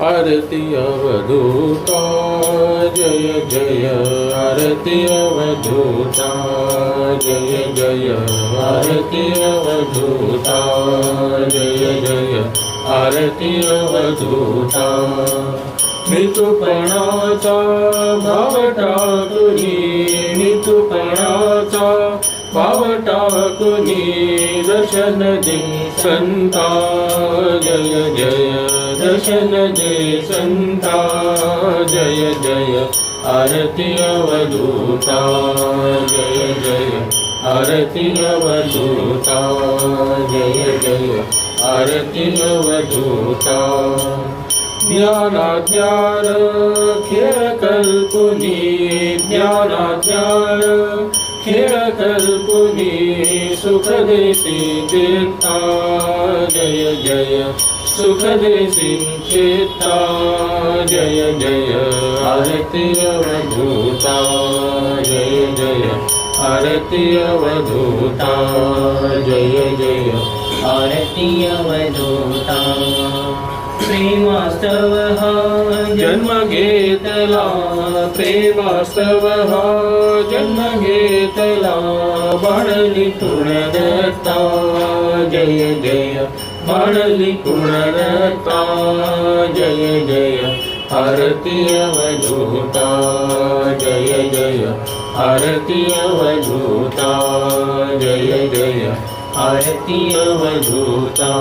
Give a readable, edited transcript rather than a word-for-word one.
आरती अवधूता जय जय आरती अवधूता जय जय आरती अवधूता जय जय आरती अवधूता नितुपणाचा भाव टाकुनी नितुपणाचा भाव टाकुनी दर्शन दे संता जय जय दर्शन दे संता जय जय आरती अवधूता जय जय आरती अवधूता जय जय आरती अवधूता ज्ञानाज्ञान खेळ कल्पुनी ज्ञानाज्ञान खेळ कल्पुनी सुख देसी चित्ता जय जय सुख देसी चित्ता जय जय आरती अवधूता जय जय आरती अवधूता जय जय आरती अवधूता प्रेमास्तव हा जन्म घेतला प्रेमास्तव हा जन्म घेतला बाळली पुण्यदत्ता जय जय बाळली पुण्यदत्ता जय जय आरती अवधूता जय जय आरती अवधूता जय जय आरती अवधूता